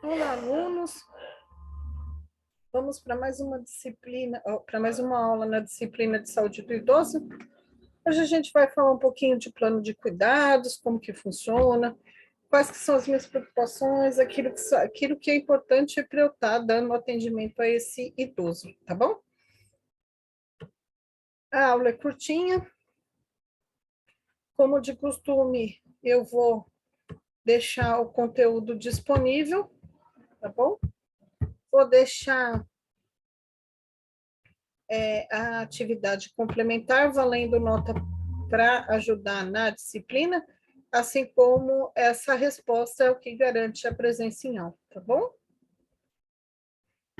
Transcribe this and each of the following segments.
Olá, alunos. Vamos para mais uma disciplina, para mais uma aula na disciplina de saúde do idoso. Hoje a gente vai falar um pouquinho de plano de cuidados, como que funciona, quais que são as minhas preocupações, aquilo que é importante para eu estar dando atendimento a esse idoso, tá bom? A aula é curtinha. Como de costume, eu vou deixar o conteúdo disponível, tá bom? Vou deixar a atividade complementar, valendo nota para ajudar na disciplina, assim como essa resposta é o que garante a presença em aula, tá bom?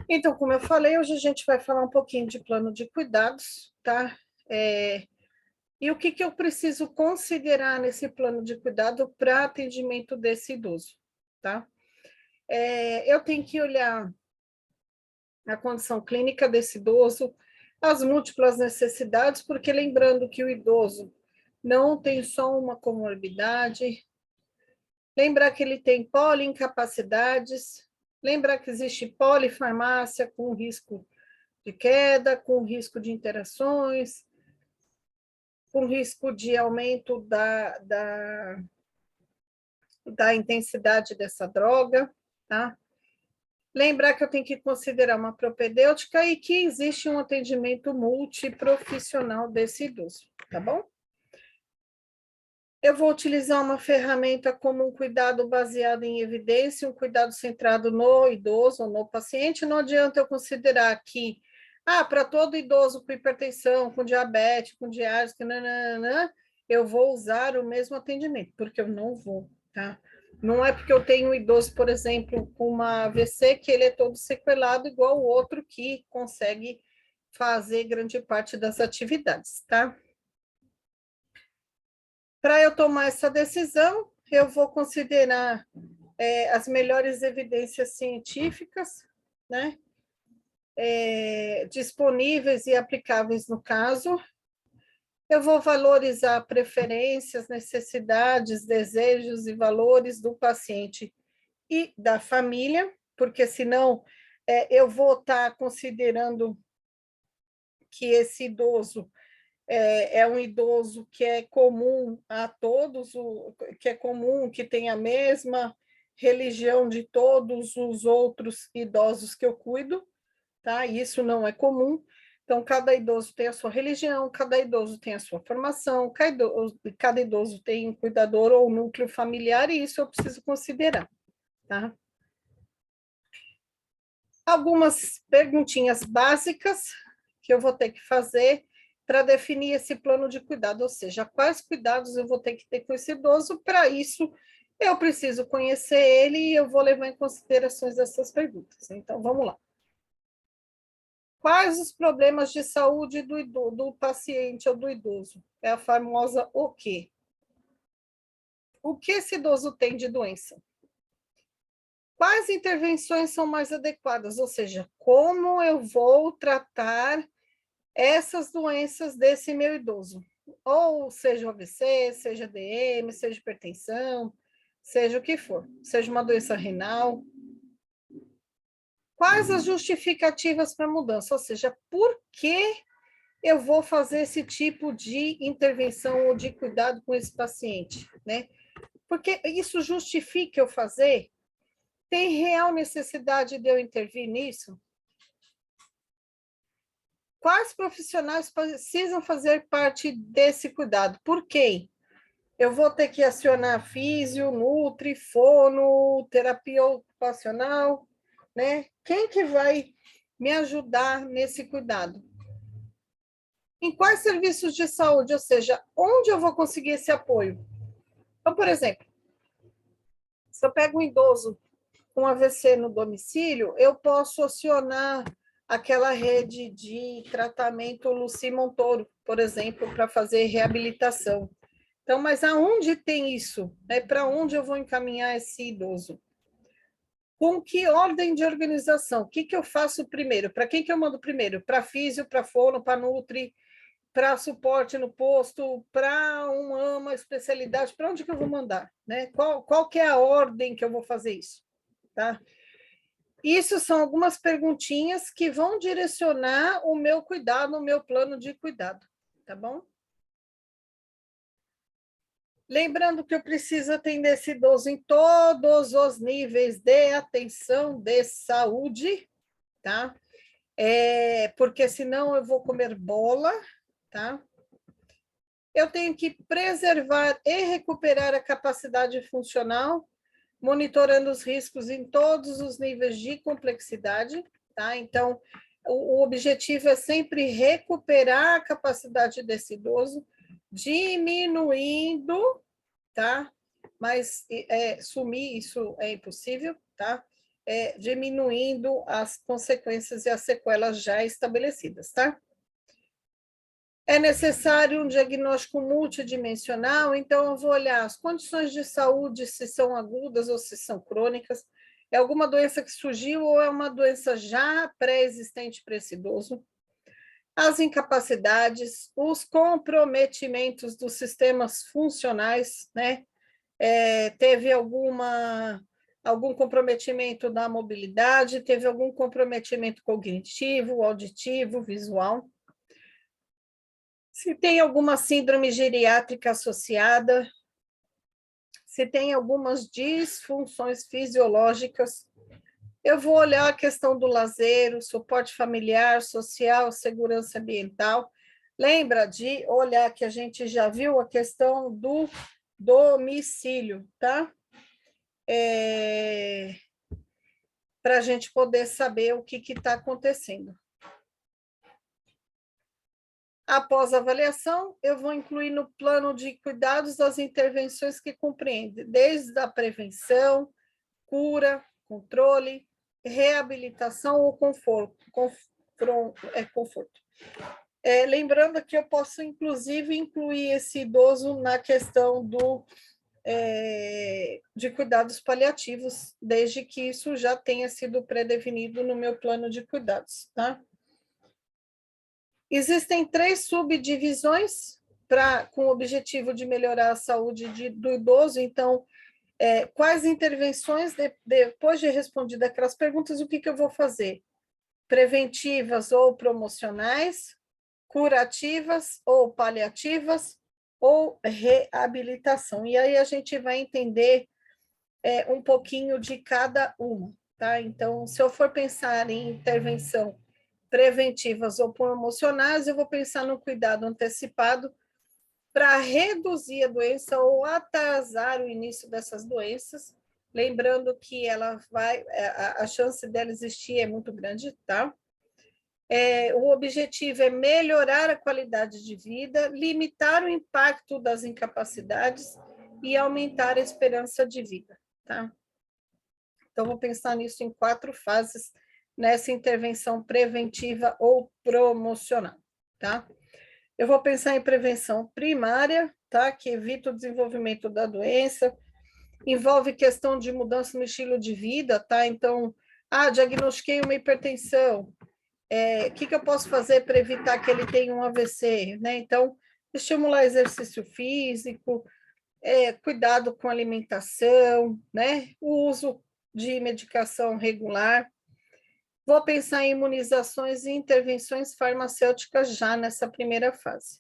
Então, como eu falei, hoje a gente vai falar um pouquinho de plano de cuidados, tá? E o que eu preciso considerar nesse plano de cuidado para atendimento desse idoso, tá? Eu tenho que olhar a condição clínica desse idoso, as múltiplas necessidades, porque lembrando que o idoso não tem só uma comorbidade, lembrar que ele tem poliincapacidades, lembrar que existe polifarmácia com risco de queda, com risco de interações, com risco de aumento da intensidade dessa droga, tá? Lembrar que eu tenho que considerar uma propedêutica e que existe um atendimento multiprofissional desse idoso, tá bom? Eu vou utilizar uma ferramenta como um cuidado baseado em evidência, um cuidado centrado no idoso, no paciente. Não adianta eu considerar que, para todo idoso com hipertensão, com diabetes, com diálise, eu vou usar o mesmo atendimento, porque eu não vou, tá? Não é porque eu tenho um idoso, por exemplo, com uma AVC, que ele é todo sequelado, igual o outro que consegue fazer grande parte das atividades, tá? Para eu tomar essa decisão, eu vou considerar as melhores evidências científicas, né? Disponíveis e aplicáveis no caso. Eu vou valorizar preferências, necessidades, desejos e valores do paciente e da família, porque senão eu vou estar considerando que esse idoso é um idoso que é comum a todos, que é comum, que tem a mesma religião de todos os outros idosos que eu cuido, tá? Isso não é comum. Então, cada idoso tem a sua religião, cada idoso tem a sua formação, cada idoso tem um cuidador ou um núcleo familiar, e isso eu preciso considerar, tá? Algumas perguntinhas básicas que eu vou ter que fazer para definir esse plano de cuidado, ou seja, quais cuidados eu vou ter que ter com esse idoso. Para isso, eu preciso conhecer ele e eu vou levar em considerações essas perguntas. Então, vamos lá. Quais os problemas de saúde do paciente ou do idoso? É a famosa o quê? O que esse idoso tem de doença? Quais intervenções são mais adequadas? Ou seja, como eu vou tratar essas doenças desse meu idoso? Ou seja o AVC, seja DM, seja hipertensão, seja o que for, seja uma doença renal. Quais as justificativas para a mudança? Ou seja, por que eu vou fazer esse tipo de intervenção ou de cuidado com esse paciente, né? Porque isso justifica eu fazer? Tem real necessidade de eu intervir nisso? Quais profissionais precisam fazer parte desse cuidado? Por quem? Eu vou ter que acionar físio, nutri, fono, terapia ocupacional, né? Quem que vai me ajudar nesse cuidado? Em quais serviços de saúde, ou seja, onde eu vou conseguir esse apoio? Então, por exemplo, se eu pego um idoso com AVC no domicílio, eu posso acionar aquela rede de tratamento Luci Montoro, por exemplo, para fazer reabilitação. Então, mas aonde tem isso? Para onde eu vou encaminhar esse idoso? Com que ordem de organização? O que eu faço primeiro? Para quem que eu mando primeiro? Para físio, para fono, para nutri, para suporte no posto, para uma especialidade? Para onde que eu vou mandar? Né? Qual que é a ordem que eu vou fazer isso? tá? Isso são algumas perguntinhas que vão direcionar o meu cuidado, o meu plano de cuidado, tá bom? Lembrando que eu preciso atender esse idoso em todos os níveis de atenção de saúde, tá? Porque senão eu vou comer bola, tá? Eu tenho que preservar e recuperar a capacidade funcional, monitorando os riscos em todos os níveis de complexidade, tá? Então, o objetivo é sempre recuperar a capacidade desse idoso, diminuindo, tá? Mas sumir, isso é impossível, tá? Diminuindo as consequências e as sequelas já estabelecidas, tá? É necessário um diagnóstico multidimensional, então eu vou olhar as condições de saúde, se são agudas ou se são crônicas, é alguma doença que surgiu ou é uma doença já pré-existente para esse idoso, as incapacidades, os comprometimentos dos sistemas funcionais, né? Teve algum comprometimento da mobilidade, teve algum comprometimento cognitivo, auditivo, visual. Se tem alguma síndrome geriátrica associada, se tem algumas disfunções fisiológicas, eu vou olhar a questão do lazer, o suporte familiar, social, segurança ambiental. Lembra de olhar que a gente já viu a questão do domicílio, tá? Para a gente poder saber o que está acontecendo. Após a avaliação, eu vou incluir no plano de cuidados as intervenções que compreendem desde a prevenção, cura, controle, reabilitação ou conforto. Lembrando que eu posso, inclusive, incluir esse idoso na questão de cuidados paliativos, desde que isso já tenha sido pré-definido no meu plano de cuidados, tá? Existem 3 subdivisões com o objetivo de melhorar a saúde do idoso. Então, quais intervenções, depois de respondida aquelas perguntas, o que eu vou fazer? Preventivas ou promocionais, curativas ou paliativas, ou reabilitação. E aí a gente vai entender um pouquinho de cada uma, tá? Então, se eu for pensar em intervenção preventivas ou promocionais, eu vou pensar no cuidado antecipado para reduzir a doença ou atrasar o início dessas doenças, lembrando que a chance dela existir é muito grande, tá? O objetivo é melhorar a qualidade de vida, limitar o impacto das incapacidades e aumentar a esperança de vida, tá? Então, vou pensar nisso em 4 fases nessa intervenção preventiva ou promocional, tá? Eu vou pensar em prevenção primária, tá? Que evita o desenvolvimento da doença, envolve questão de mudança no estilo de vida, tá? Então, diagnostiquei uma hipertensão, o que eu posso fazer para evitar que ele tenha um AVC, né? Então, estimular exercício físico, cuidado com alimentação, né? O uso de medicação regular. Vou pensar em imunizações e intervenções farmacêuticas já nessa primeira fase.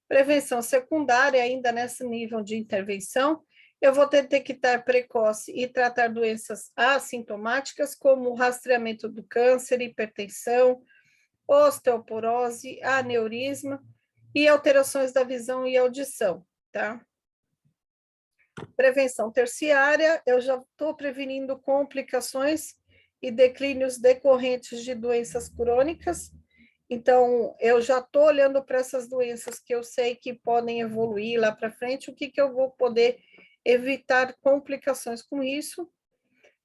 Prevenção secundária, ainda nesse nível de intervenção, eu vou detectar precoce e tratar doenças assintomáticas, como o rastreamento do câncer, hipertensão, osteoporose, aneurisma e alterações da visão e audição, tá? Prevenção terciária, eu já estou prevenindo complicações e declínios decorrentes de doenças crônicas. Então, eu já estou olhando para essas doenças que eu sei que podem evoluir lá para frente, o que eu vou poder evitar complicações com isso.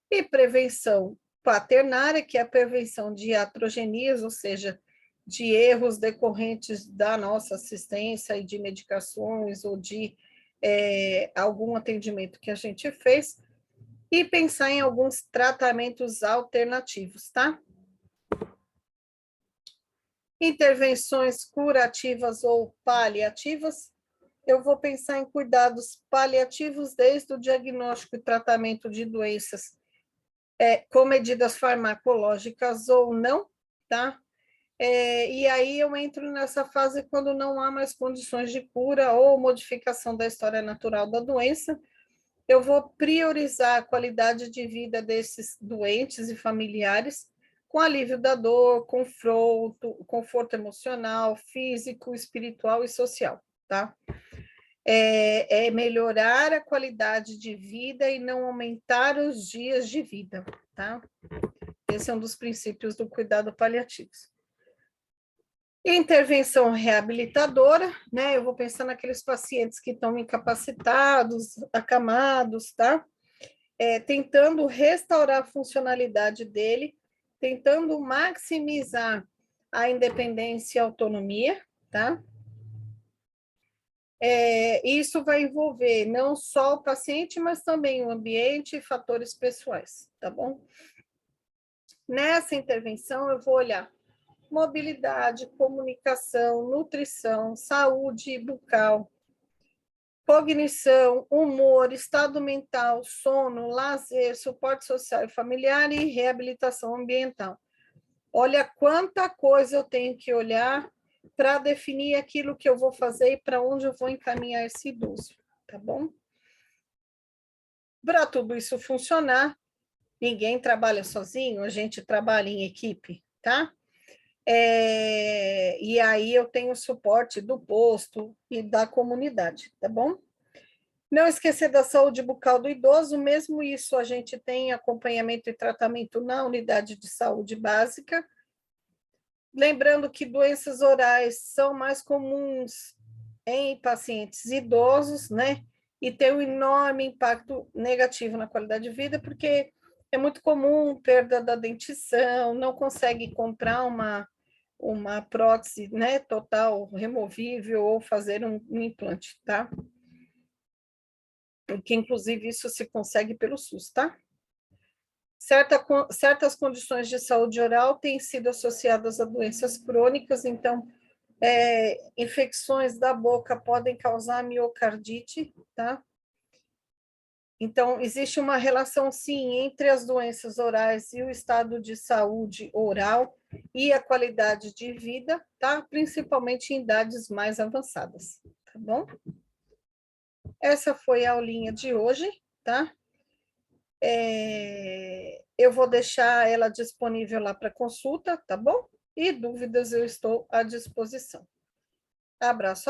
E prevenção quaternária, que é a prevenção de iatrogenias, ou seja, de erros decorrentes da nossa assistência e de medicações ou de algum atendimento que a gente fez, e pensar em alguns tratamentos alternativos, tá? Intervenções curativas ou paliativas, eu vou pensar em cuidados paliativos desde o diagnóstico e tratamento de doenças com medidas farmacológicas ou não, tá? E aí eu entro nessa fase quando não há mais condições de cura ou modificação da história natural da doença. Eu vou priorizar a qualidade de vida desses doentes e familiares com alívio da dor, conforto emocional, físico, espiritual e social, tá? É melhorar a qualidade de vida e não aumentar os dias de vida, tá? Esse é um dos princípios do cuidado paliativo. Intervenção reabilitadora, né? Eu vou pensar naqueles pacientes que estão incapacitados, acamados, tá? Tentando restaurar a funcionalidade dele, tentando maximizar a independência e a autonomia, tá? Isso vai envolver não só o paciente, mas também o ambiente e fatores pessoais, tá bom? Nessa intervenção, eu vou olhar mobilidade, comunicação, nutrição, saúde bucal, cognição, humor, estado mental, sono, lazer, suporte social e familiar e reabilitação ambiental. Olha quanta coisa eu tenho que olhar para definir aquilo que eu vou fazer e para onde eu vou encaminhar esse idoso, tá bom? Para tudo isso funcionar, ninguém trabalha sozinho, a gente trabalha em equipe, tá? E aí eu tenho o suporte do posto e da comunidade, tá bom? Não esquecer da saúde bucal do idoso, mesmo isso a gente tem acompanhamento e tratamento na unidade de saúde básica. Lembrando que doenças orais são mais comuns em pacientes idosos, né? E tem um enorme impacto negativo na qualidade de vida, porque é muito comum perda da dentição, não consegue comprar uma prótese, né, total removível ou fazer um implante, tá? Porque, inclusive, isso se consegue pelo SUS, tá? Certas condições de saúde oral têm sido associadas a doenças crônicas, então, infecções da boca podem causar miocardite, tá? Então, existe uma relação, sim, entre as doenças orais e o estado de saúde oral e a qualidade de vida, tá? Principalmente em idades mais avançadas, tá bom? Essa foi a aulinha de hoje, tá? Eu vou deixar ela disponível lá para consulta, tá bom? E dúvidas eu estou à disposição. Abraço.